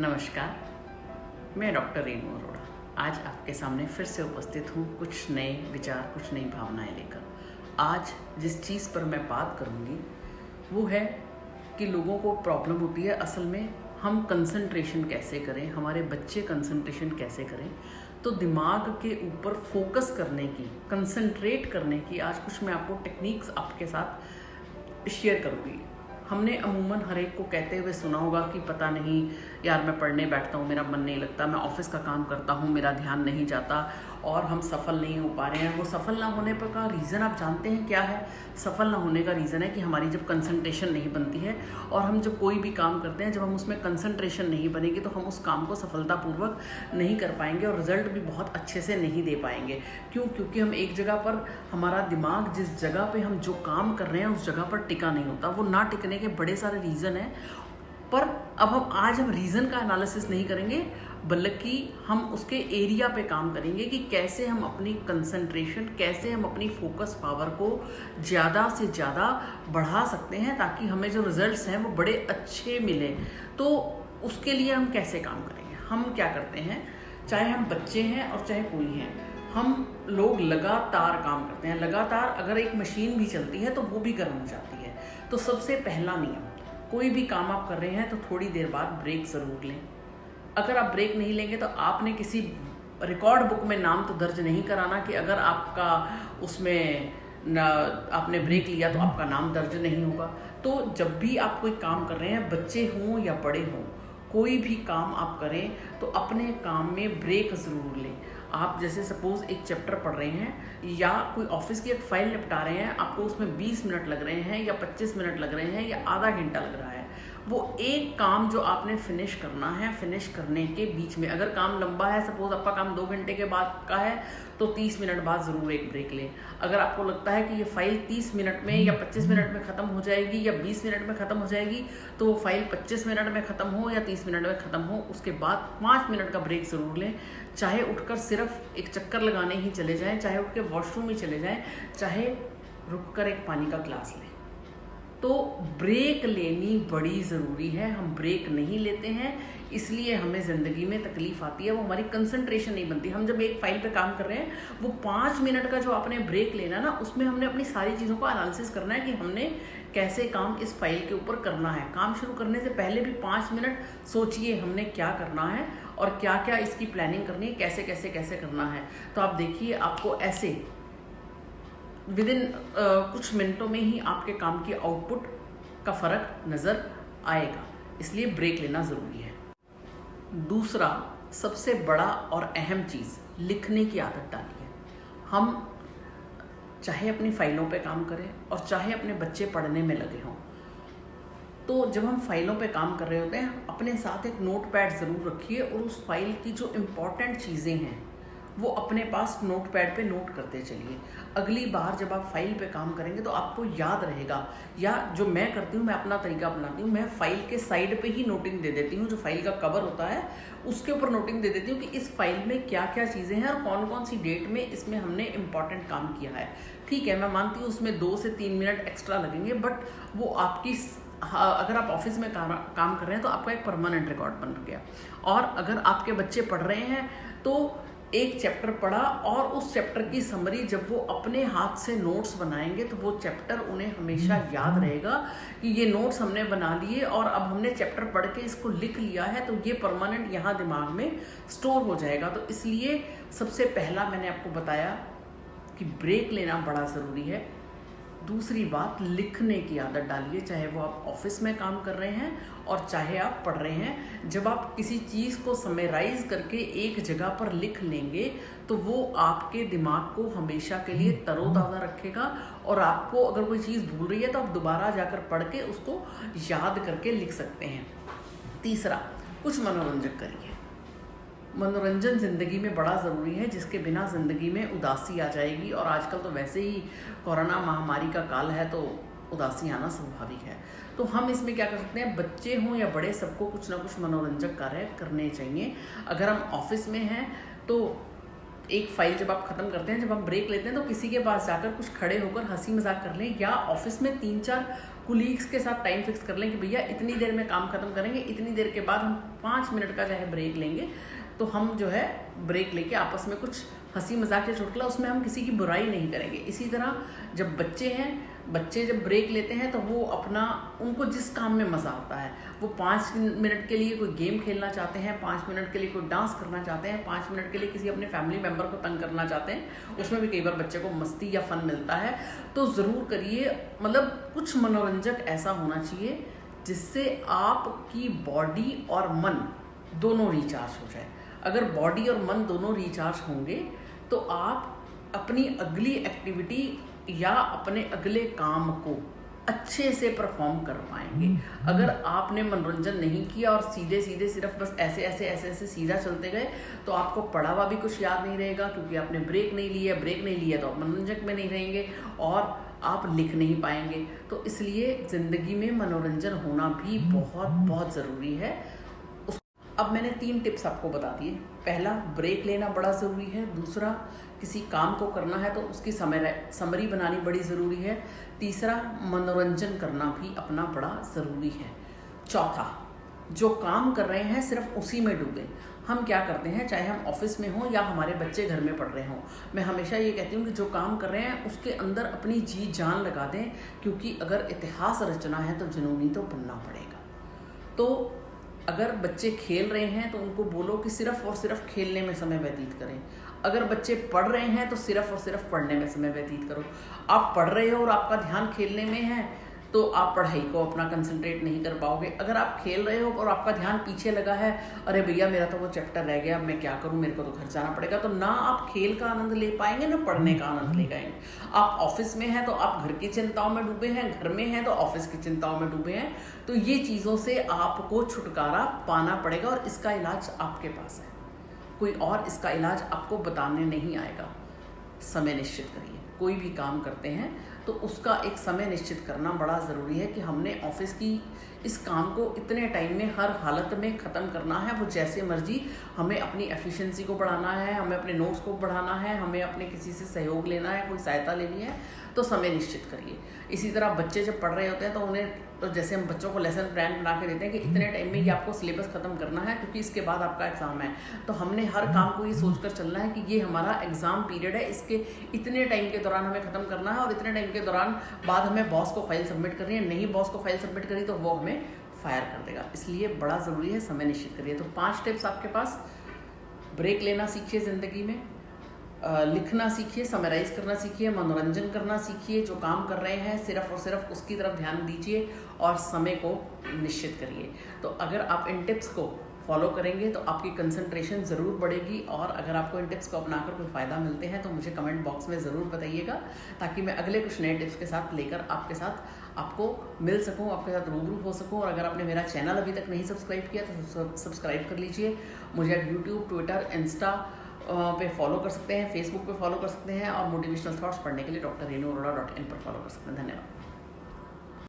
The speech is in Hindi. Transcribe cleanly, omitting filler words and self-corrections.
नमस्कार, मैं डॉक्टर रेनू अरोड़ा आज आपके सामने फिर से उपस्थित हूँ कुछ नए विचार, कुछ नई भावनाएं लेकर। आज जिस चीज़ पर मैं बात करूँगी वो है कि लोगों को प्रॉब्लम होती है असल में हम कंसंट्रेशन कैसे करें, हमारे बच्चे कंसंट्रेशन कैसे करें। तो दिमाग के ऊपर फोकस करने की, कंसंट्रेट करने की आज कुछ मैं आपको टेक्निक्स आपके साथ शेयर करूँगी। हमने अमूमन हर एक को कहते हुए सुना होगा कि पता नहीं यार, मैं पढ़ने बैठता हूँ, मेरा मन नहीं लगता, मैं ऑफिस का काम करता हूँ, मेरा ध्यान नहीं जाता और हम सफल नहीं हो पा रहे हैं। वो सफल ना होने पर का रीज़न आप जानते हैं क्या है? सफल ना होने का रीज़न है कि हमारी जब कंसंट्रेशन नहीं बनती है और हम जब कोई भी काम करते हैं, जब हम उसमें कंसंट्रेशन नहीं बनेगी तो हम उस काम को सफलतापूर्वक नहीं कर पाएंगे और रिजल्ट भी बहुत अच्छे से नहीं दे पाएंगे। क्यों? क्योंकि हम एक जगह पर, हमारा दिमाग जिस जगह पे हम जो काम कर रहे हैं उस जगह पर टिका नहीं होता। वो ना टिकने के बड़े सारे रीज़न हैं, पर अब हम रीज़न का एनालिसिस नहीं करेंगे बल्कि हम उसके एरिया पे काम करेंगे कि कैसे हम अपनी कंसंट्रेशन, कैसे हम अपनी फोकस पावर को ज़्यादा से ज़्यादा बढ़ा सकते हैं ताकि हमें जो रिजल्ट्स हैं वो बड़े अच्छे मिले। तो उसके लिए हम कैसे काम करेंगे? हम क्या करते हैं, चाहे हम बच्चे हैं और चाहे कोई हैं, हम लोग लगातार काम करते हैं। लगातार अगर एक मशीन भी चलती है तो वो भी गर्म हो जाती है। तो सबसे पहला नियम, कोई भी काम आप कर रहे हैं तो थोड़ी देर बाद ब्रेक ज़रूर लें। अगर आप ब्रेक नहीं लेंगे तो आपने किसी रिकॉर्ड बुक में नाम तो दर्ज नहीं कराना कि अगर आपका उसमें आपने ब्रेक लिया तो आपका नाम दर्ज नहीं होगा। तो जब भी आप कोई काम कर रहे हैं, बच्चे हों या बड़े हों, कोई भी काम आप करें तो अपने काम में ब्रेक ज़रूर लें। आप जैसे सपोज़ एक चैप्टर पढ़ रहे हैं या कोई ऑफिस की एक फाइल निपटा रहे हैं, आपको उसमें 20 मिनट लग रहे हैं या 25 मिनट लग रहे हैं या आधा घंटा लग रहा है, वो एक काम जो आपने फिनिश करना है, फिनिश करने के बीच में अगर काम लंबा है, सपोज आपका काम 2 घंटे के बाद का है, तो 30 मिनट बाद ज़रूर एक ब्रेक लें। अगर आपको लगता है कि ये फाइल 30 मिनट में या 25 मिनट में ख़त्म हो जाएगी या 20 मिनट में ख़त्म हो जाएगी, तो वो फाइल 25 मिनट में ख़त्म हो या 30 मिनट में ख़त्म हो, उसके बाद 5 मिनट का ब्रेक ज़रूर लें। चाहे उठकर सिर्फ एक चक्कर लगाने ही चले जाएं, चाहे उठ के वॉशरूम ही चले जाएं, चाहे रुककर एक पानी का ग्लास लें। तो ब्रेक लेनी बड़ी ज़रूरी है। हम ब्रेक नहीं लेते हैं इसलिए हमें ज़िंदगी में तकलीफ़ आती है, वो हमारी कंसंट्रेशन नहीं बनती। हम जब एक फाइल पे काम कर रहे हैं, वो 5 मिनट का जो आपने ब्रेक लेना ना, उसमें हमने अपनी सारी चीज़ों को एनालिसिस करना है कि हमने कैसे काम इस फाइल के ऊपर करना है। काम शुरू करने से पहले भी 5 मिनट सोचिए हमने क्या करना है और क्या क्या इसकी प्लानिंग करनी है, कैसे कैसे कैसे करना है। तो आप देखिए, आपको ऐसे विदिन कुछ मिनटों में ही आपके काम की आउटपुट का फ़र्क नज़र आएगा। इसलिए ब्रेक लेना ज़रूरी है। दूसरा सबसे बड़ा और अहम चीज़, लिखने की आदत डालिए। हम चाहे अपनी फाइलों पे काम करें और चाहे अपने बच्चे पढ़ने में लगे हों, तो जब हम फाइलों पे काम कर रहे होते हैं, अपने साथ एक नोट पैड ज़रूर रखिए और उस फाइल की जो इम्पॉर्टेंट चीज़ें हैं वो अपने पास नोट पैड पे नोट करते चलिए। अगली बार जब आप फाइल पे काम करेंगे तो आपको याद रहेगा। या जो मैं करती हूँ, मैं अपना तरीका अपनाती हूँ, मैं फाइल के साइड पे ही नोटिंग दे देती हूँ। जो फाइल का कवर होता है उसके ऊपर नोटिंग दे देती हूँ कि इस फाइल में क्या क्या चीज़ें हैं और कौन कौन सी डेट में इसमें हमने इम्पॉर्टेंट काम किया है। ठीक है, मैं मानती हूँ उसमें 2 से 3 मिनट एक्स्ट्रा लगेंगे, बट वो आपकी, अगर आप ऑफिस में काम कर रहे हैं तो आपका एक परमानेंट रिकॉर्ड बन गया। और अगर आपके बच्चे पढ़ रहे हैं तो एक चैप्टर पढ़ा और उस चैप्टर की समरी जब वो अपने हाथ से नोट्स बनाएंगे तो वो चैप्टर उन्हें हमेशा याद रहेगा कि ये नोट्स हमने बना लिए और अब हमने चैप्टर पढ़ के इसको लिख लिया है, तो ये परमानेंट यहाँ दिमाग में स्टोर हो जाएगा। तो इसलिए सबसे पहला मैंने आपको बताया कि ब्रेक लेना बड़ा ज़रूरी है। दूसरी बात, लिखने की आदत डालिए, चाहे वो आप ऑफिस में काम कर रहे हैं और चाहे आप पढ़ रहे हैं। जब आप किसी चीज़ को समराइज करके एक जगह पर लिख लेंगे तो वो आपके दिमाग को हमेशा के लिए तरोताज़ा रखेगा और आपको अगर कोई चीज़ भूल रही है तो आप दोबारा जाकर पढ़ के उसको याद करके लिख सकते हैं। तीसरा, कुछ मनोरंजक करिए। मनोरंजन ज़िंदगी में बड़ा ज़रूरी है, जिसके बिना ज़िंदगी में उदासी आ जाएगी। और आजकल तो वैसे ही कोरोना महामारी का काल है तो उदासी आना स्वाभाविक है। तो हम इसमें क्या कर सकते हैं, बच्चे हों या बड़े, सबको कुछ ना कुछ मनोरंजक कार्य करने चाहिए। अगर हम ऑफिस में हैं तो एक फाइल जब आप ख़त्म करते हैं, जब हम ब्रेक लेते हैं तो किसी के पास जाकर कुछ खड़े होकर हंसी मजाक कर लें, या ऑफिस में 3-4 कुलीग्स के साथ टाइम फिक्स कर लें कि भैया इतनी देर में काम खत्म करेंगे, इतनी देर के बाद हम 5 मिनट का चाहे ब्रेक लेंगे, तो हम जो है ब्रेक लेके आपस में कुछ हंसी मजाक या चुटकुला, उसमें हम किसी की बुराई नहीं करेंगे। इसी तरह जब बच्चे हैं, बच्चे जब ब्रेक लेते हैं तो वो अपना, उनको जिस काम में मज़ा आता है, वो 5 मिनट के लिए कोई गेम खेलना चाहते हैं, 5 मिनट के लिए कोई डांस करना चाहते हैं, 5 मिनट के लिए किसी अपने फैमिली मेम्बर को तंग करना चाहते हैं, उसमें भी कई बार बच्चे को मस्ती या फन मिलता है, तो ज़रूर करिए। मतलब कुछ मनोरंजक ऐसा होना चाहिए जिससे आपकी बॉडी और मन दोनों रिचार्ज हो जाए। अगर बॉडी और मन दोनों रिचार्ज होंगे तो आप अपनी अगली एक्टिविटी या अपने अगले काम को अच्छे से परफॉर्म कर पाएंगे। अगर आपने मनोरंजन नहीं किया और सीधे सीधे सिर्फ बस ऐसे ऐसे ऐसे ऐसे सीधा चलते गए तो आपको पढ़ा हुआ भी कुछ याद नहीं रहेगा, क्योंकि आपने ब्रेक नहीं लिया तो आप मनोरंजक में नहीं रहेंगे और आप लिख नहीं पाएंगे। तो इसलिए ज़िंदगी में मनोरंजन होना भी बहुत बहुत ज़रूरी है। अब मैंने 3 टिप्स आपको बता दिए। पहला, ब्रेक लेना बड़ा ज़रूरी है। दूसरा, किसी काम को करना है तो उसकी समरी बनानी बड़ी ज़रूरी है। तीसरा, मनोरंजन करना भी अपना बड़ा ज़रूरी है। चौथा, जो काम कर रहे हैं सिर्फ उसी में डूबे। हम क्या करते हैं, चाहे हम ऑफिस में हों या हमारे बच्चे घर में पढ़ रहे हों, मैं हमेशा ये कहती हूँ कि जो काम कर रहे हैं उसके अंदर अपनी जी जान लगा दें, क्योंकि अगर इतिहास रचना है तो जुनूनी तो बनना पड़ेगा। तो अगर बच्चे खेल रहे हैं तो उनको बोलो कि सिर्फ और सिर्फ खेलने में समय व्यतीत करें। अगर बच्चे पढ़ रहे हैं तो सिर्फ और सिर्फ पढ़ने में समय व्यतीत करो। आप पढ़ रहे हो और आपका ध्यान खेलने में है तो आप पढ़ाई को अपना कंसंट्रेट नहीं कर पाओगे। अगर आप खेल रहे हो और आपका ध्यान पीछे लगा है, अरे भैया मेरा तो वो चैप्टर रह गया, मैं क्या करूं, मेरे को तो घर जाना पड़ेगा, तो ना आप खेल का आनंद ले पाएंगे ना पढ़ने का आनंद ले पाएंगे। आप ऑफिस में हैं तो आप घर की चिंताओं में डूबे हैं, घर में हैं तो ऑफिस की चिंताओं में डूबे हैं। तो ये चीज़ों से आपको छुटकारा पाना पड़ेगा और इसका इलाज आपके पास है। कोई और इसका इलाज आपको बताने नहीं आएगा। समय निश्चित करिए। कोई भी काम करते हैं तो उसका एक समय निश्चित करना बड़ा ज़रूरी है कि हमने ऑफिस की इस काम को इतने टाइम में हर हालत में ख़त्म करना है। वो जैसे मर्जी, हमें अपनी एफिशिएंसी को बढ़ाना है, हमें अपने नोट्स को बढ़ाना है, हमें अपने किसी से सहयोग लेना है, कोई सहायता लेनी है, तो समय निश्चित करिए। इसी तरह बच्चे जब पढ़ रहे होते हैं तो उन्हें, तो जैसे हम बच्चों को लेसन प्लान बना के देते हैं कि इतने टाइम में ये आपको सिलेबस ख़त्म करना है क्योंकि इसके बाद आपका एग्ज़ाम है, तो हमने हर काम को ये सोचकर चलना है कि ये हमारा एग्ज़ाम पीरियड है, इसके इतने टाइम के दौरान हमें ख़त्म करना है और इतने टाइम के दौरान बाद हमें बॉस को फाइल सबमिट करनी है। नहीं बॉस को फाइल सबमिट करी तो वो हमें फायर कर देगा। इसलिए बड़ा ज़रूरी है समय निश्चित करिए। तो 5 टिप्स आपके पास। ब्रेक लेना सीखिए ज़िंदगी में, लिखना सीखिए, समराइज़ करना सीखिए, मनोरंजन करना सीखिए, जो काम कर रहे हैं सिर्फ और सिर्फ उसकी तरफ ध्यान दीजिए और समय को निश्चित करिए। तो अगर आप इन टिप्स को फॉलो करेंगे तो आपकी कंसंट्रेशन ज़रूर बढ़ेगी। और अगर आपको इन टिप्स को अपनाकर कोई फ़ायदा मिलते हैं तो मुझे कमेंट बॉक्स में ज़रूर बताइएगा, ताकि मैं अगले कुछ नए टिप्स के साथ लेकर आपके साथ आपको मिल सकूं, आपके साथ रूबरू हो सकूं। और अगर आपने मेरा चैनल अभी तक नहीं सब्सक्राइब किया तो सब्सक्राइब कर लीजिए। मुझे आप यूट्यूब, ट्विटर, इंस्टा पे फॉलो कर सकते हैं, फेसबुक पे फॉलो कर सकते हैं और मोटिवेशनल थॉट्स पढ़ने के लिए drrenuarora.in पर फॉलो कर सकते हैं। धन्यवाद।